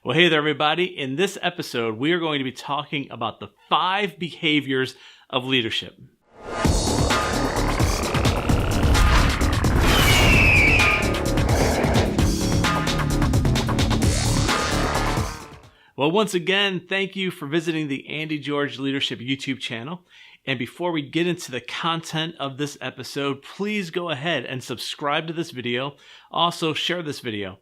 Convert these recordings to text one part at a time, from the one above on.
Well, hey there, everybody. In this episode, we are going to be talking about the 5 behaviors of leadership. Well, once again, thank you for visiting the Andy George Leadership YouTube channel. And before we get into the content of this episode, please go ahead and subscribe to this video. Also, share this video.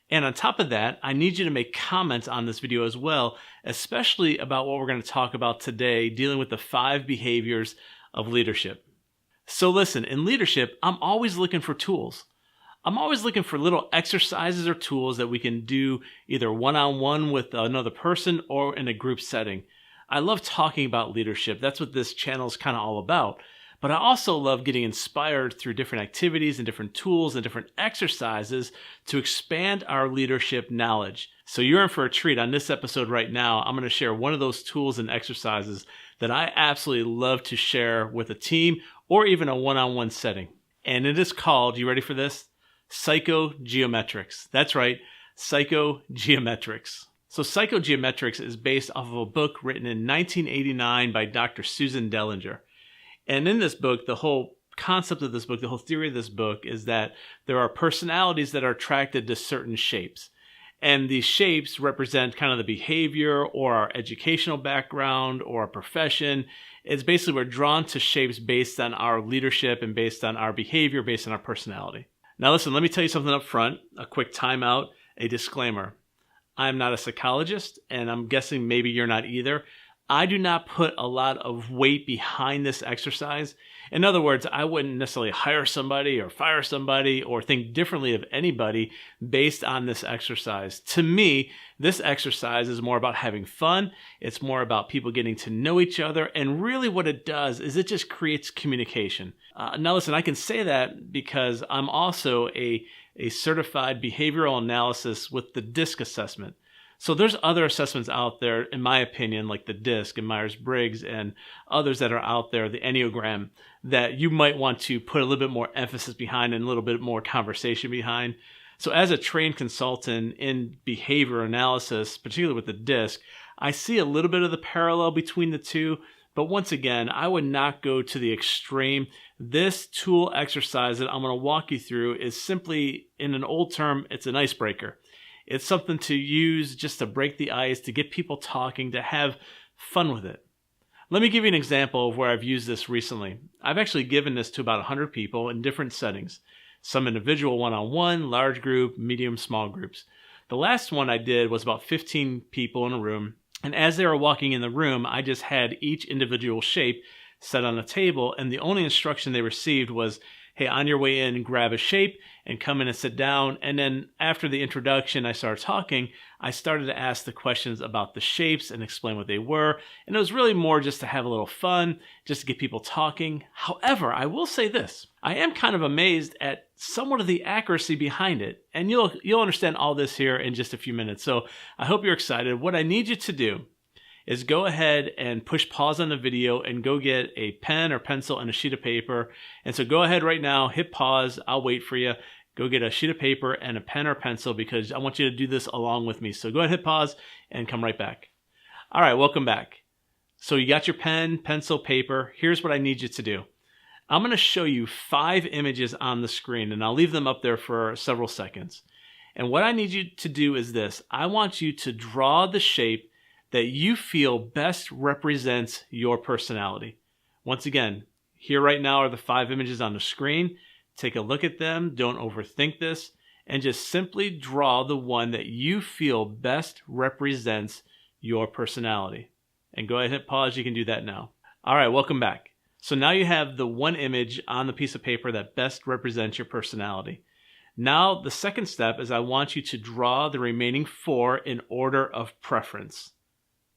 And on top of that, I need you to make comments on this video as well, especially about what we're going to talk about today, dealing with the 5 behaviors of leadership. So listen, in leadership, I'm always looking for tools. I'm always looking for little exercises or tools that we can do either one-on-one with another person or in a group setting. I love talking about leadership. That's what this channel is kind of all about. But I also love getting inspired through different activities and different tools and different exercises to expand our leadership knowledge. So you're in for a treat on this episode right now. I'm going to share one of those tools and exercises that I absolutely love to share with a team or even a one-on-one setting. And it is called, you ready for this? Psychogeometrics. That's right, psychogeometrics. So psychogeometrics is based off of a book written in 1989 by Dr. Susan Dellinger. And in this book, the whole concept of this book, the whole theory of this book is that there are personalities that are attracted to certain shapes. And these shapes represent kind of the behavior or our educational background or our profession. It's basically we're drawn to shapes based on our leadership and based on our behavior, based on our personality. Now listen, let me tell you something up front, a quick timeout, a disclaimer. I'm not a psychologist, and I'm guessing maybe you're not either. I do not put a lot of weight behind this exercise. In other words, I wouldn't necessarily hire somebody or fire somebody or think differently of anybody based on this exercise. To me, this exercise is more about having fun. It's more about people getting to know each other. And really what it does is it just creates communication. Now listen, I can say that because I'm also a certified behavioral analysis with the DISC assessment. So there's other assessments out there, in my opinion, like the DISC and Myers-Briggs and others that are out there, the Enneagram, that you might want to put a little bit more emphasis behind and a little bit more conversation behind. So as a trained consultant in behavior analysis, particularly with the DISC, I see a little bit of the parallel between the two. But once again, I would not go to the extreme. This tool exercise that I'm going to walk you through is simply, in an old term, it's an icebreaker. It's something to use just to break the ice, to get people talking, to have fun with it. Let me give you an example of where I've used this recently. I've actually given this to about 100 people in different settings. Some individual one-on-one, large group, medium, small groups. The last one I did was about 15 people in a room. And as they were walking in the room, I just had each individual shape set on a table. And the only instruction they received was, hey, on your way in, grab a shape and come in and sit down. And then after the introduction, I started talking. I started to ask the questions about the shapes and explain what they were. And it was really more just to have a little fun, just to get people talking. However, I will say this. I am kind of amazed at somewhat of the accuracy behind it. And you'll understand all this here in just a few minutes. So I hope you're excited. What I need you to do is go ahead and push pause on the video and go get a pen or pencil and a sheet of paper. And so go ahead right now, hit pause. I'll wait for you. Go get a sheet of paper and a pen or pencil because I want you to do this along with me. So go ahead, hit pause and come right back. All right, welcome back. So you got your pen, pencil, paper. Here's what I need you to do. I'm going to show you 5 images on the screen and I'll leave them up there for several seconds. And what I need you to do is this. I want you to draw the shape that you feel best represents your personality. Once again, here right now are the 5 images on the screen. Take a look at them. Don't overthink this. And just simply draw the one that you feel best represents your personality. And go ahead and hit pause. You can do that now. All right, welcome back. So now you have the one image on the piece of paper that best represents your personality. Now the second step is I want you to draw the remaining 4 in order of preference.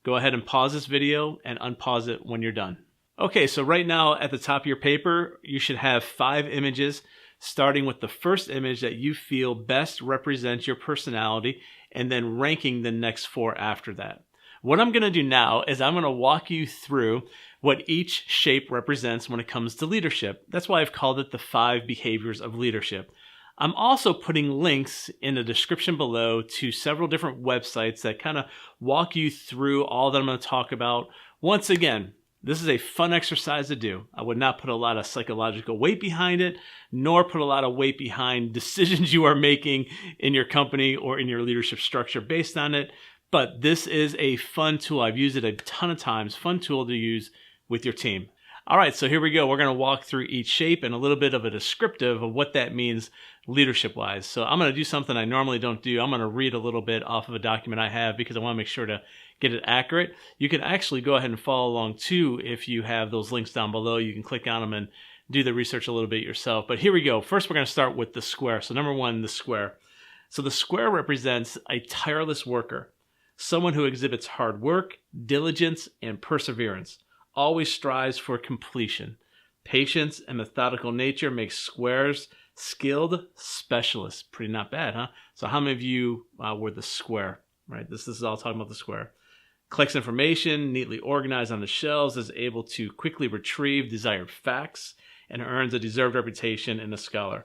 Go ahead and pause this video and unpause it when you're done. Okay, so right now at the top of your paper, you should have 5 images, starting with the first image that you feel best represents your personality, and then ranking the next 4 after that. What I'm going to do now is I'm going to walk you through what each shape represents when it comes to leadership. That's why I've called it the 5 behaviors of leadership. I'm also putting links in the description below to several different websites that kind of walk you through all that I'm going to talk about. Once again, this is a fun exercise to do. I would not put a lot of psychological weight behind it, nor put a lot of weight behind decisions you are making in your company or in your leadership structure based on it. But this is a fun tool. I've used it a ton of times. Fun tool to use with your team. All right, so here we go. We're going to walk through each shape and a little bit of a descriptive of what that means leadership-wise. So I'm going to do something I normally don't do. I'm going to read a little bit off of a document I have because I want to make sure to get it accurate. You can actually go ahead and follow along too if you have those links down below. You can click on them and do the research a little bit yourself. But here we go. First, we're going to start with the square. So number one, the square. So the square represents a tireless worker, someone who exhibits hard work, diligence, and perseverance. Always strives for completion. Patience and methodical nature makes squares skilled specialists. Pretty not bad, huh? So how many of you were the square, right? This is all talking about the square. Collects information, neatly organized on the shelves, is able to quickly retrieve desired facts, and earns a deserved reputation in a scholar.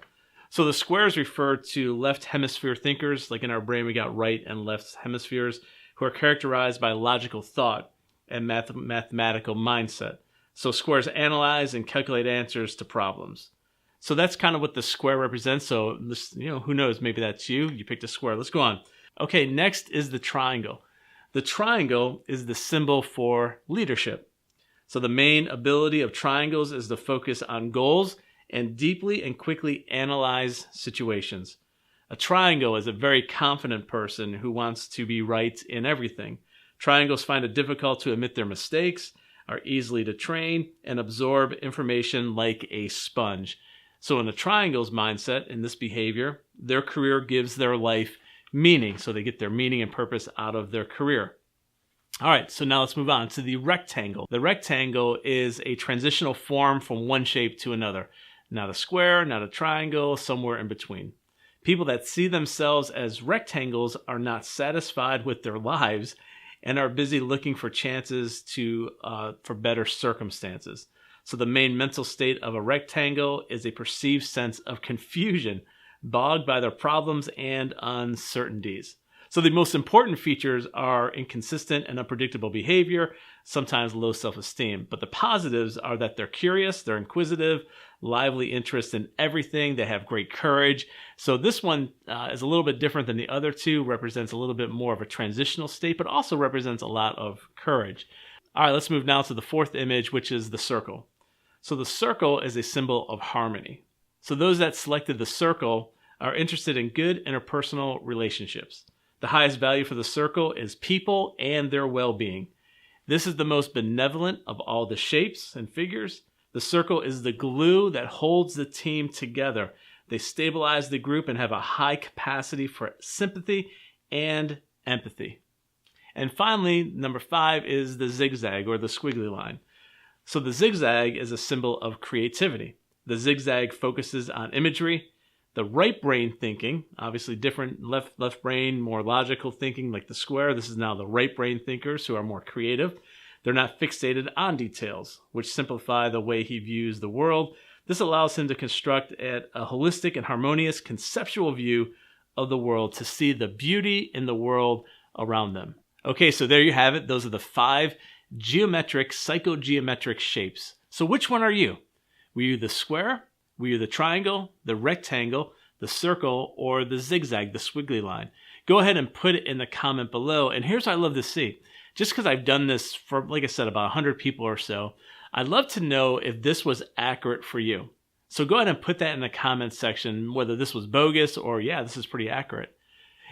So the squares refer to left hemisphere thinkers, like in our brain we got right and left hemispheres, who are characterized by logical thought and mathematical mindset. So squares analyze and calculate answers to problems. So that's kind of what the square represents. So this, who knows? Maybe that's you. You picked a square. Let's go on. Okay, next is the triangle. The triangle is the symbol for leadership. So the main ability of triangles is to focus on goals and deeply and quickly analyze situations. A triangle is a very confident person who wants to be right in everything. Triangles find it difficult to admit their mistakes, are easily to train, and absorb information like a sponge. So in the triangle's mindset, in this behavior, their career gives their life meaning. So they get their meaning and purpose out of their career. All right, so now let's move on to the rectangle. The rectangle is a transitional form from one shape to another. Not a square, not a triangle, somewhere in between. People that see themselves as rectangles are not satisfied with their lives and are busy looking for chances for better circumstances. So the main mental state of a rectangle is a perceived sense of confusion, bogged by their problems and uncertainties. So the most important features are inconsistent and unpredictable behavior, sometimes low self-esteem. But the positives are that they're curious, they're inquisitive, lively interest in everything, they have great courage. So this one is a little bit different than the other two, represents a little bit more of a transitional state, but also represents a lot of courage. All right, let's move now to the fourth image, which is the circle. So the circle is a symbol of harmony. So those that selected the circle are interested in good interpersonal relationships. The highest value for the circle is people and their well-being. This is the most benevolent of all the shapes and figures. The circle is the glue that holds the team together. They stabilize the group and have a high capacity for sympathy and empathy. And finally, number 5 is the zigzag or the squiggly line. So the zigzag is a symbol of creativity. The zigzag focuses on imagery. The right brain thinking, obviously different, left brain, more logical thinking like the square. This is now the right brain thinkers who are more creative. They're not fixated on details, which simplify the way he views the world. This allows him to construct a holistic and harmonious conceptual view of the world, to see the beauty in the world around them. Okay, so there you have it. Those are the 5 geometric, psychogeometric shapes. So which one are you? Were you the square? Were you the triangle, the rectangle, the circle, or the zigzag, the squiggly line? Go ahead and put it in the comment below. And here's what I love to see. Just because I've done this for, like I said, about 100 people or so, I'd love to know if this was accurate for you. So go ahead and put that in the comments section, whether this was bogus or, yeah, this is pretty accurate.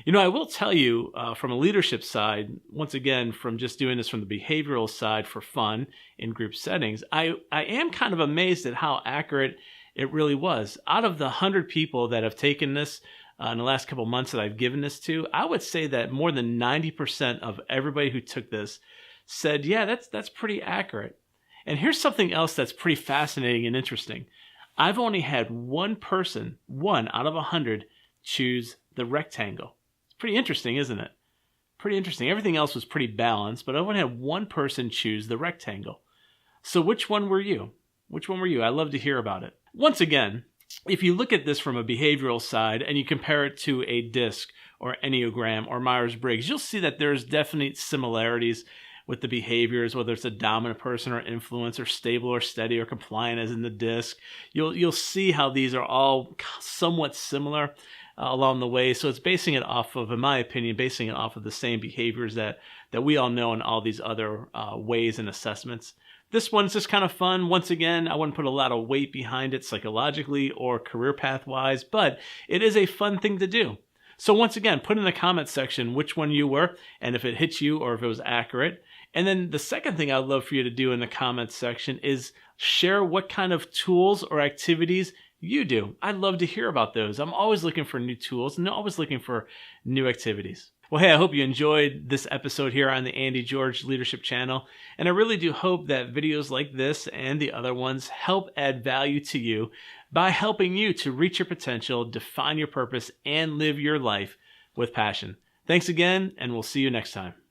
I will tell you from a leadership side, once again, from just doing this from the behavioral side for fun in group settings, I am kind of amazed at how accurate it really was. Out of the 100 people that have taken this in the last couple months that I've given this to, I would say that more than 90% of everybody who took this said, yeah, that's pretty accurate. And here's something else that's pretty fascinating and interesting. I've only had one person, 1 out of 100, choose the rectangle. It's pretty interesting, isn't it? Pretty interesting. Everything else was pretty balanced, but I've only had one person choose the rectangle. So which one were you? Which one were you? I'd love to hear about it. Once again, if you look at this from a behavioral side and you compare it to a DISC or Enneagram or Myers-Briggs, you'll see that there's definite similarities with the behaviors, whether it's a dominant person or influence or stable or steady or compliant as in the DISC. You'll see how these are all somewhat similar along the way. So it's basing it off of, in my opinion, basing it off of the same behaviors that we all know in all these other ways and assessments. This one's just kind of fun. Once again, I wouldn't put a lot of weight behind it psychologically or career path-wise, but it is a fun thing to do. So once again, put in the comments section which one you were and if it hit you or if it was accurate. And then the second thing I'd love for you to do in the comments section is share what kind of tools or activities you do. I'd love to hear about those. I'm always looking for new tools and always looking for new activities. Well, hey, I hope you enjoyed this episode here on the Andy George Leadership Channel. And I really do hope that videos like this and the other ones help add value to you by helping you to reach your potential, define your purpose, and live your life with passion. Thanks again, and we'll see you next time.